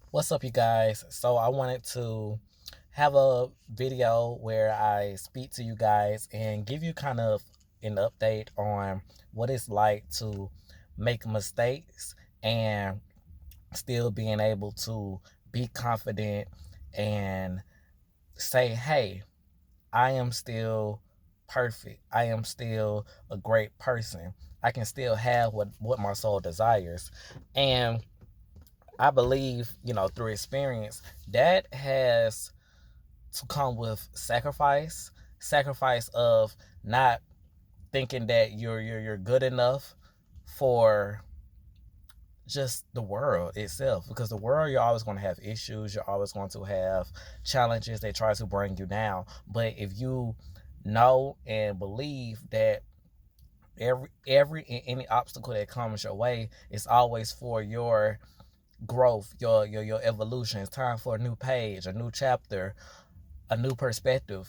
What's up, you guys? So I wanted to have a video where I speak to you guys and give you kind of an update on what it's like to make mistakes and still being able to be confident and say, hey, I am still perfect. I am still a great person. I can still have what my soul desires. And I believe, through experience, that has to come with sacrifice of not thinking that you're good enough for just the world itself, because the world, you're always going to have issues, you're always going to have challenges. They try to bring you down, but if you know and believe that every any obstacle that comes your way is always for your growth, your evolution. It's time for a new page, a new chapter, a new perspective,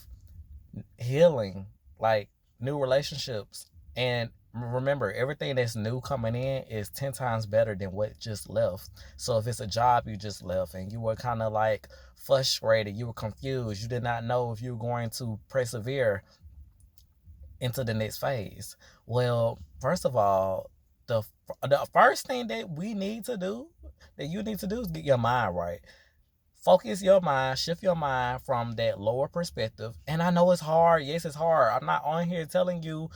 healing, like new relationships. And remember, everything that's new coming in is 10 times better than what just left. So if it's a job you just left and you were kind of like frustrated, you were confused, you did not know if you were going to persevere into the next phase. Well, first of all, the the first thing that we need to do, that you need to do, is get your mind right. Focus your mind, shift your mind from that lower perspective. And I know it's hard. Yes, it's hard. I'm not on here telling you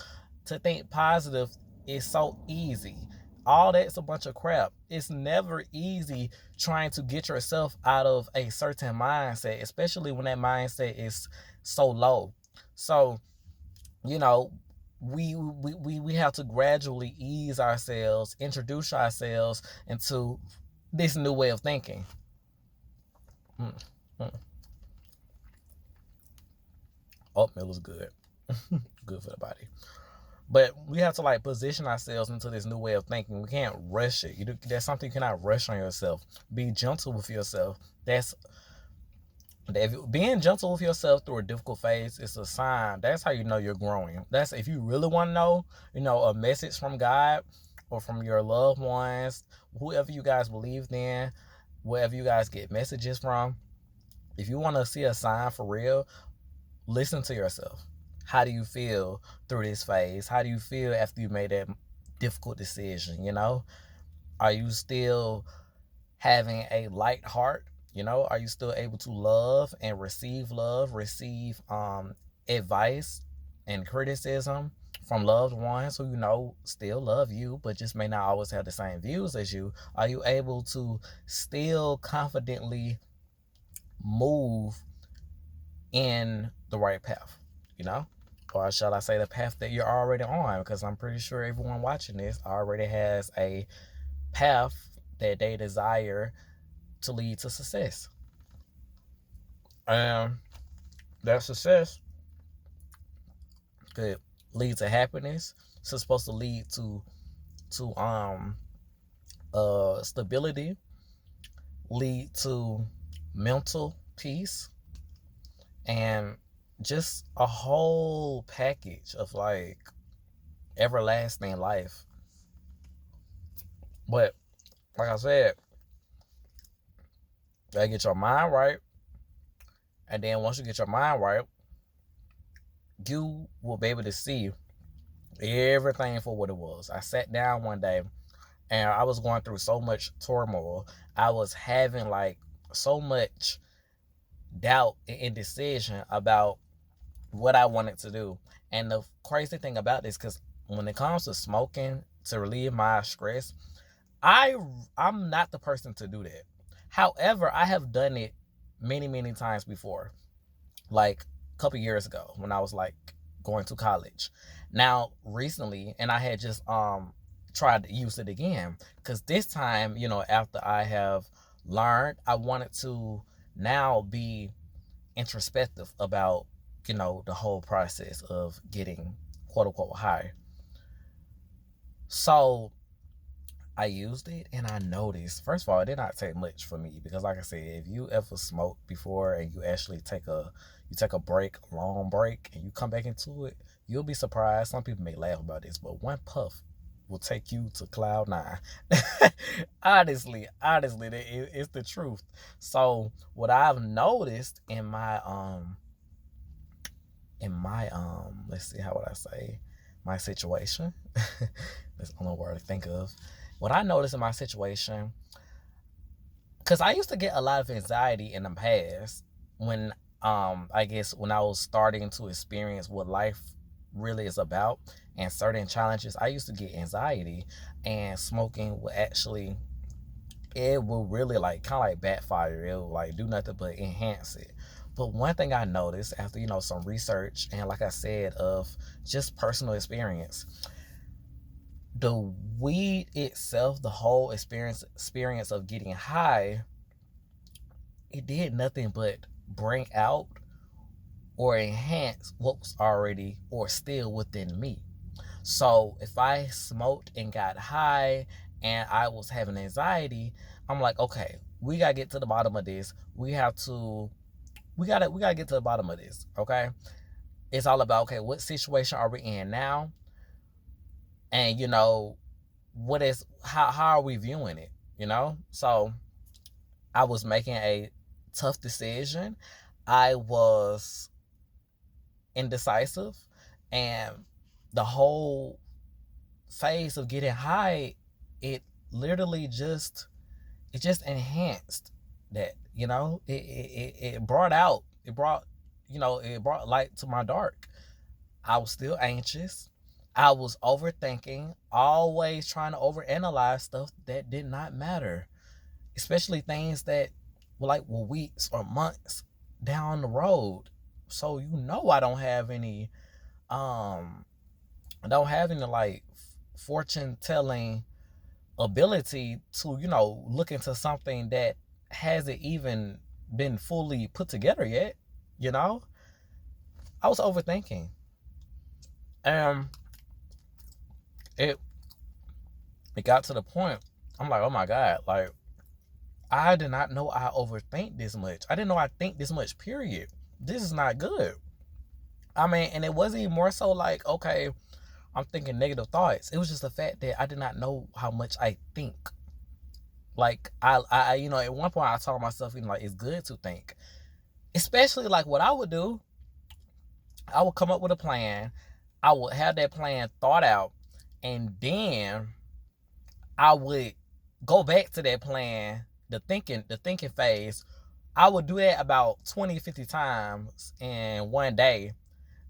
to think positive. It's so easy. All that's a bunch of crap. It's never easy trying to get yourself out of a certain mindset, especially when that mindset is so low. So, you know, we have to gradually ease ourselves, introduce ourselves into this new way of thinking. Mm, mm. Oatmeal is good. Good for the body. But we have to like position ourselves into this new way of thinking. We can't rush it. That's something you cannot rush on yourself. Be gentle with yourself. Being gentle with yourself through a difficult phase is a sign. That's how you know you're growing. That's if you really want to know, a message from God or from your loved ones, whoever you guys believe in, wherever you guys get messages from. If you want to see a sign for real, listen to yourself. How do you feel through this phase? How do you feel after you made that difficult decision? Are you still having a light heart? Are you still able to love, receive advice and criticism from loved ones who still love you, but just may not always have the same views as you? Are you able to still confidently move in the right path, you know? Or shall I say the path that you're already on? Because I'm pretty sure everyone watching this already has a path that they desire to lead to success. And that success could lead to happiness. It's supposed to lead to stability, lead to mental peace, and just a whole package of like everlasting life. But like I said, you gotta get your mind right. And then once you get your mind right, you will be able to see everything for what it was. I sat down one day and I was going through so much turmoil. I was having like so much doubt and indecision about what I wanted to do. And the crazy thing about this, because when it comes to smoking to relieve my stress, I I'm not the person to do that. However, I have done it many times before, like a couple years ago when I was like going to college. Now recently, and I had just tried to use it again, because this time, after I have learned, I wanted to now be introspective about the whole process of getting quote unquote high. So I used it and I noticed, first of all, it did not take much for me, because like I said, if you ever smoked before and you actually take a break, a long break, and you come back into it, you'll be surprised. Some people may laugh about this, but one puff will take you to cloud nine. Honestly, it's the truth. So what I've noticed in my let's see, how would I say, my situation. That's the only word I think of. What I noticed in my situation, because I used to get a lot of anxiety in the past when I guess when I was starting to experience what life really is about and certain challenges. I used to get anxiety, and smoking would actually, it will really like kind of like backfire. It will like do nothing but enhance it. But one thing I noticed after, some research and, like I said, of just personal experience, the weed itself, the whole experience of getting high, it did nothing but bring out or enhance what was already or still within me. So if I smoked and got high and I was having anxiety, I'm like, okay, we gotta get to the bottom of this. We gotta get to the bottom of this. Okay. It's all about, okay, what situation are we in now? And how are we viewing it? So I was making a tough decision. I was indecisive, and the whole phase of getting high, it literally just enhanced that. It brought light to my dark. I was still anxious. I was overthinking, always trying to overanalyze stuff that did not matter, especially things that were weeks or months down the road. So I don't have any like fortune telling ability to look into something that hasn't even been fully put together yet. You know, I was overthinking, and it it got to the point. I'm like, oh my god, like I did not know I overthink this much. I didn't know I think this much. Period. This is not good. I mean, and it wasn't even more so like, okay, I'm thinking negative thoughts. It was just the fact that I did not know how much I think. Like at one point I told myself, like, it's good to think. Especially like what I would do, I would come up with a plan. I would have that plan thought out, and then I would go back to that plan, the thinking phase. I would do that about 20, 50 times in one day,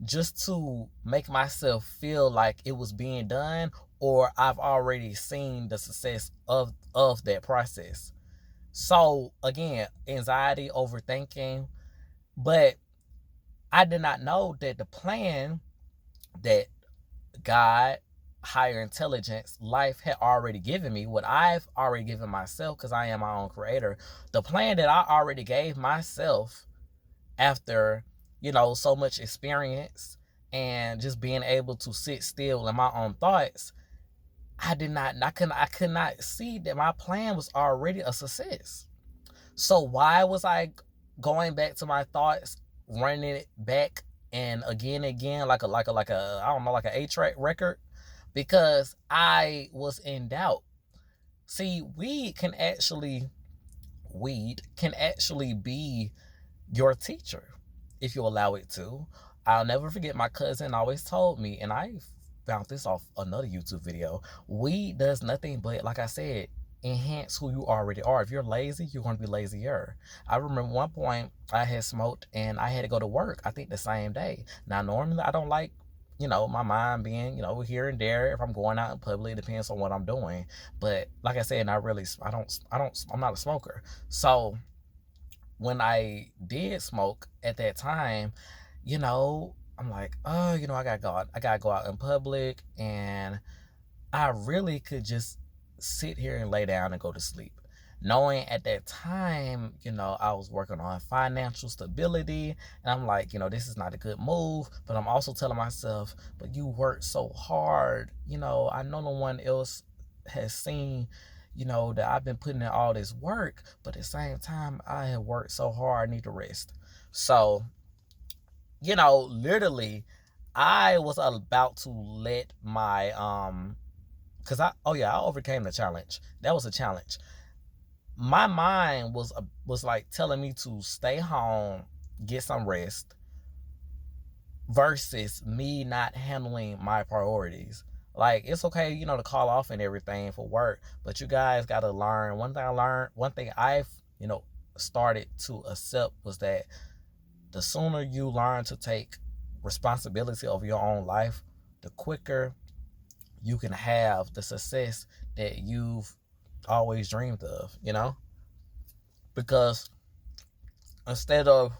just to make myself feel like it was being done, or I've already seen the success of that process. So again, anxiety, overthinking, but I did not know that the plan that God, higher intelligence, life had already given me, what I've already given myself, because I am my own creator, the plan that I already gave myself after, so much experience and just being able to sit still in my own thoughts, I could not see that my plan was already a success. So why was I going back to my thoughts, running it back and again, like a I don't know, like an 8-track record? Because I was in doubt. See, weed can actually be your teacher if you allow it to. I'll never forget, my cousin always told me, and I found this off another YouTube video, weed does nothing but, like I said, enhance who you already are. If you're lazy, you're going to be lazier. I remember one point I had smoked and I had to go to work, I think the same day. Now, normally I don't like, my mind being, here and there if I'm going out in public. It depends on what I'm doing. But like I said, I'm not a smoker. So when I did smoke at that time, I'm like, oh, I gotta go out in public, and I really could just sit here and lay down and go to sleep. Knowing at that time, I was working on financial stability, and I'm like, this is not a good move. But I'm also telling myself, but you worked so hard. I know no one else has seen, that I've been putting in all this work, but at the same time, I have worked so hard, I need to rest. So, literally, I was about to let my Because I overcame the challenge. That was a challenge. My mind was like telling me to stay home, get some rest, versus me not handling my priorities. Like, it's okay, to call off and everything for work, but you guys got to learn. One thing I've, started to accept was that the sooner you learn to take responsibility over your own life, the quicker you can have the success that you've always dreamed of, Because instead of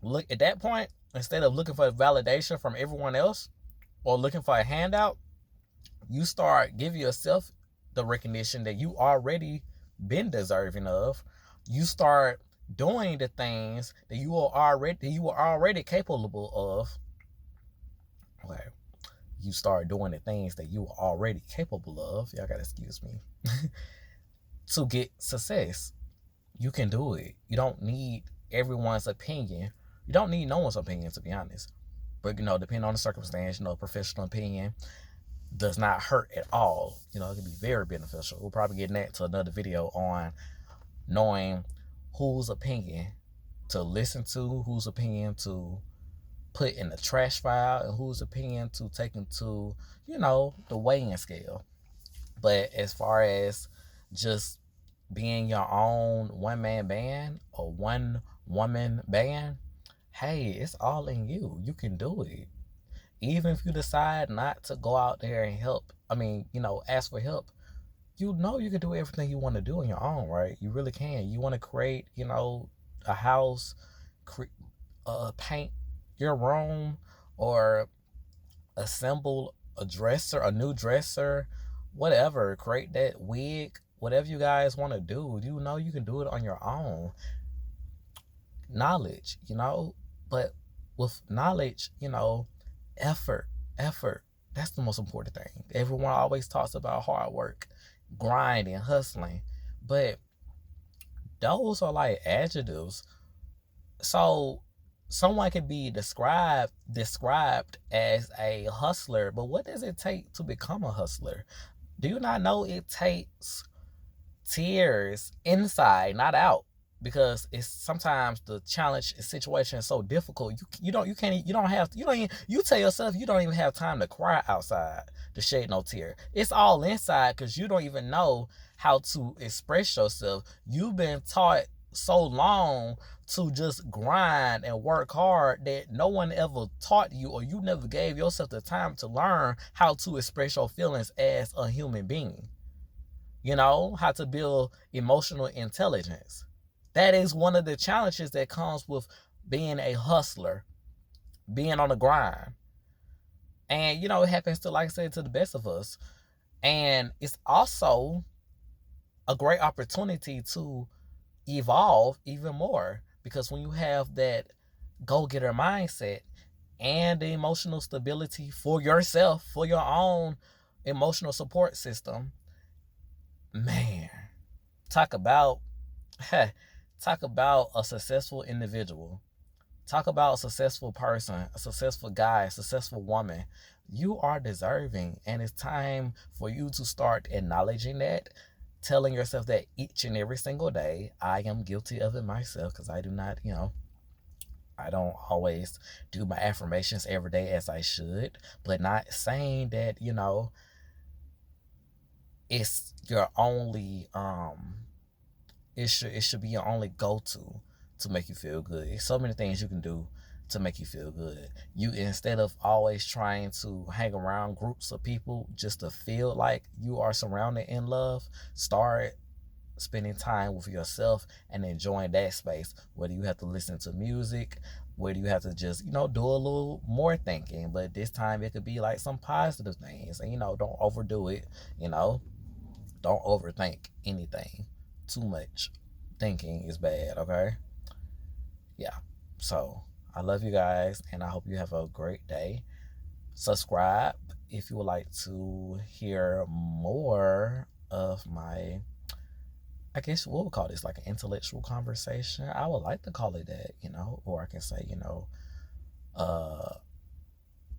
look at that point, instead of looking for validation from everyone else or looking for a handout, you start giving yourself the recognition that you already been deserving of. You start doing the things that you were already capable of. Okay. You start doing the things that you were already capable of. Y'all gotta excuse me. To get success. You can do it. You don't need everyone's opinion. You don't need no one's opinion, to be honest. But, depending on the circumstance, professional opinion does not hurt at all. It can be very beneficial. We'll probably get that to another video on knowing whose opinion to listen to, whose opinion to put in the trash file, and whose opinion to take into, the weighing scale. But as far as just being your own one-man band or one-woman band, hey, it's all in you. You can do it. Even if you decide not to go out there and ask for help, you can do everything you want to do on your own, right? You really can. You want to create, a house, paint your room, or assemble a new dresser, whatever, create that wig, whatever you guys want to do, you can do it on your own. Knowledge, but with knowledge, effort, that's the most important thing. Everyone always talks about hard work, grinding, hustling, but those are like adjectives. So someone could be described as a hustler, but what does it take to become a hustler? Do you not know it takes tears inside, not out? Because it's sometimes the challenge situation is so difficult. You don't you tell yourself you don't even have time to cry outside to shed no tear. It's all inside because you don't even know how to express yourself. You've been taught so long to just grind and work hard that no one ever taught you, or you never gave yourself the time to learn how to express your feelings as a human being. How to build emotional intelligence. That is one of the challenges that comes with being a hustler, being on the grind. And, it happens to, like I said, to the best of us. And it's also a great opportunity to evolve even more, because when you have that go-getter mindset and the emotional stability for yourself, for your own emotional support system, man, talk about a successful individual. Talk about a successful person, a successful guy, a successful woman. You are deserving, and it's time for you to start acknowledging that, telling yourself that each and every single day. I am guilty of it myself, because I do not, I don't always do my affirmations every day as I should, but not saying that, it's your only, it should be your only go-to to make you feel good. There's so many things you can do to make you feel good. You, instead of always trying to hang around groups of people just to feel like you are surrounded in love, start spending time with yourself and enjoying that space. Whether you have to listen to music, whether you have to just, do a little more thinking, but this time it could be like some positive things. And, don't overdo it, don't overthink anything. Too much thinking is bad, okay? Yeah. So I love you guys, and I hope you have a great day. Subscribe if you would like to hear more of my, I guess we'll call this like an intellectual conversation. I would like to call it that, or I can say,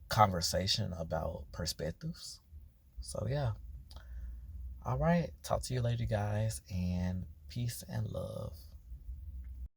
conversation about perspectives. So yeah. All right. Talk to you later, guys, and peace and love.